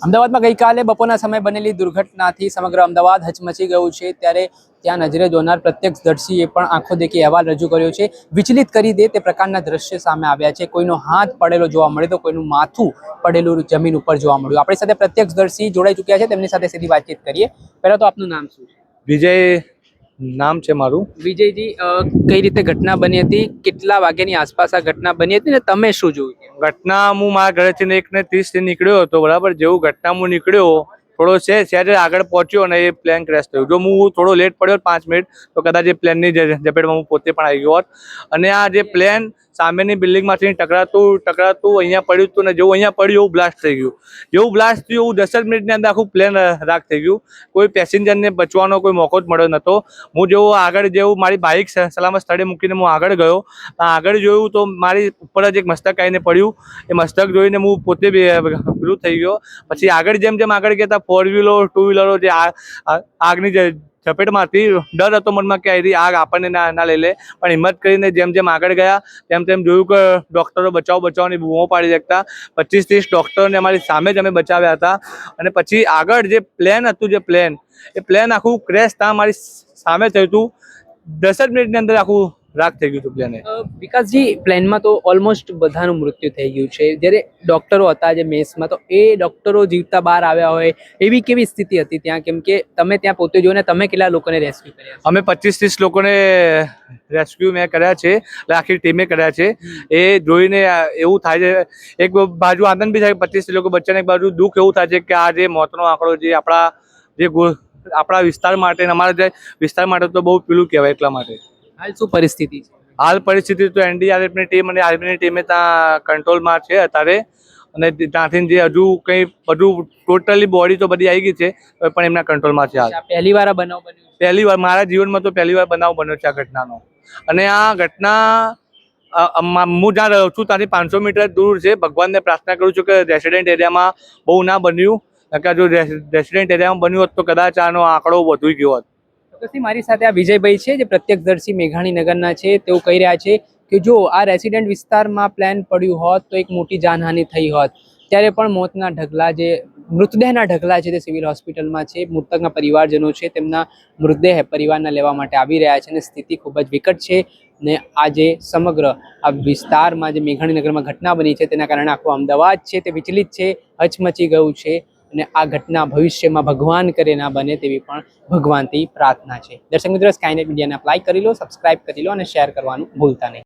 અમદાવાદમાં ગઈકાલે બપોરના સમયે બનેલી દુર્ઘટનાથી સમગ્ર અમદાવાદ હચમચી ગયું છે। ત્યારે ત્યાં નજરે જોનાર પ્રત્યક્ષદર્શીએ પણ આંખો દેખી અહેવાલ રજૂ કર્યો છે। વિચલિત કરી દે તે પ્રકારના દ્રશ્ય સામે આવ્યા છે। કોઈનો હાથ પડેલો જોવા મળ્યો તો કોઈનું માથું પડેલું જમીન ઉપર જોવા મળ્યું। આપણી સાથે પ્રત્યક્ષદર્શી જોડાઈ ચૂક્યા છે, તેમની સાથે સીધી વાતચીત કરીએ। પહેલા તો આપનું નામ શું છે? વિજય નામ છે મારું। વિજયજી, કઈ રીતે ઘટના બની હતી, કેટલા વાગ્યાની આસપાસ આ ઘટના બની હતી ને તમે શું જોયું? ઘટના હું મારા ઘરેથી 1:30 નીકળ્યો હતો, બરાબર। જેવું ઘટના હું નીકળ્યો થોડો છે આગળ પહોંચ્યો અને એ પ્લેન ક્રેશ થયું। જો હું થોડો લેટ પડ્યો 5 મિનિટ તો કદાચ એ પ્લેનની ઝપેટમાં હું પોતે પણ આવી ગયો હોત। અને આ જે પ્લેન સામેની બિલ્ડિંગમાંથી ટકરાતું અહીંયા પડ્યું હતું ને જેવું અહીંયા પડ્યું એવું બ્લાસ્ટ થઈ ગયું। જેવું બ્લાસ્ટ થયું એવું 10 જ મિનિટની અંદર આખું પ્લેન રાખ થઈ ગયું। કોઈ પેસેન્જરને બચવાનો કોઈ મોકો જ મળ્યો નહોતો। હું જેવું આગળ મારી બાઇક સલામત સ્થળે મૂકીને હું આગળ ગયો, આગળ જોયું તો મારી ઉપર જ એક મસ્તક આવીને પડ્યું। એ મસ્તક જોઈને હું પોતે પેલું થઈ ગયો। પછી આગળ જેમ આગળ ગયા 4 વ્હીલો 2 વ્હીલરો જે આગની ઝપેટમાંથી ડર હતો મનમાં કે આવી આગ આપણને ના લઈ લે, પણ હિંમત કરીને જેમ આગળ ગયા તેમ જોયું કે ડૉક્ટરો બચાવની બૂમો પાડી શકતા। 25-30 ડૉક્ટરોને અમારી સામે જ અમે બચાવ્યા હતા। અને પછી આગળ જે પ્લેન હતું, એ પ્લેન આખું ક્રેશ ત્યાં મારી સામે થયું હતું। 10 જ મિનિટની અંદર આખું રાખ થઈ ગયું હતું પ્લેને। વિકાસજી, પ્લેનમાં તો ઓલમોસ્ટ બધાનું મૃત્યુ થઈ ગયું છે। જ્યારે ડૉક્ટરો હતા જે મેસમાં, તો એ ડૉક્ટરો જીવતા બહાર આવ્યા હોય એવી કેવી સ્થિતિ હતી ત્યાં? કેમ કે તમે ત્યાં પોતે જોઈને તમે કેટલા લોકોને રેસ્ક્યુ કર્યા? અમે 25-30 લોકોને રેસ્ક્યુ મેં કર્યા છે, એટલે આખી ટીમે કર્યા છે। એ જોઈને એવું થાય છે, એક બાજુ આનંદ બી થાય 25 લોકો બચ્ચાને, એક બાજુ દુઃખ એવું થાય છે કે આ જે મોતનો આંકડો જે આપણા વિસ્તાર માટે, અમારા જે વિસ્તાર માટે તો બહુ પેલું કહેવાય। એટલા માટે હાલ શું પરિસ્થિતિ છે? હાલ પરિસ્થિતિ તો એનડીઆરએફની ટીમ અને આર્મીની ટીમે ત્યાં કંટ્રોલમાં છે અત્યારે। અને ત્યાંથી જે હજુ કંઈ બધું ટોટલી બોડી તો બધી આવી ગઈ છે, પણ એમના કંટ્રોલમાં છે હાલ। પહેલી વાર આ બનાવ બન્યો? પહેલી વાર મારા જીવનમાં તો પહેલી વાર બનાવ બન્યો છે આ ઘટનાનો। અને આ ઘટના હું જ્યાં રહું છું ત્યાંથી 500 મીટર દૂર છે। ભગવાનને પ્રાર્થના કરું છું કે રેસિડેન્ટ એરિયામાં બહુ ના બન્યું, કે જો રેસિડેન્ટ એરિયામાં બન્યું હોત તો કદાચ આનો આંકડો વધુ ગયો હોત। મારી સાથે આ વિજયભાઈ છે જે પ્રત્યક્ષદર્શી મેઘાણી નગરના છે। તેઓ કહી રહ્યા છે કે જો આ રેસિડેન્ટ વિસ્તારમાં પ્લેન પડ્યું હોત તો એક મોટી જાનહાનિ થઈ હોત। ત્યારે પણ મોતના ઢગલા, જે મૃતદેહના ઢગલા છે તે સિવિલ હોસ્પિટલમાં છે। મૃતકના પરિવારજનો છે તેમના મૃતદેહ પરિવારના લેવા માટે આવી રહ્યા છે અને સ્થિતિ ખૂબ જ વિકટ છે। ને આજે સમગ્ર આ વિસ્તારમાં જે મેઘાણી નગરમાં ઘટના બની છે તેના કારણે આખું અમદાવાદ છે તે વિચલિત છે, હચમચી ગયું છે। અને આ ઘટના ભવિષ્યમાં ભગવાન કરે ના બને તેવી પણ ભગવાનથી પ્રાર્થના છે। દર્શક મિત્રો, સ્કાયનેટ મીડિયાને લાઈક કરી લો, સબસ્ક્રાઇબ કરી લો અને શેર કરવાનું ભૂલતા નહીં।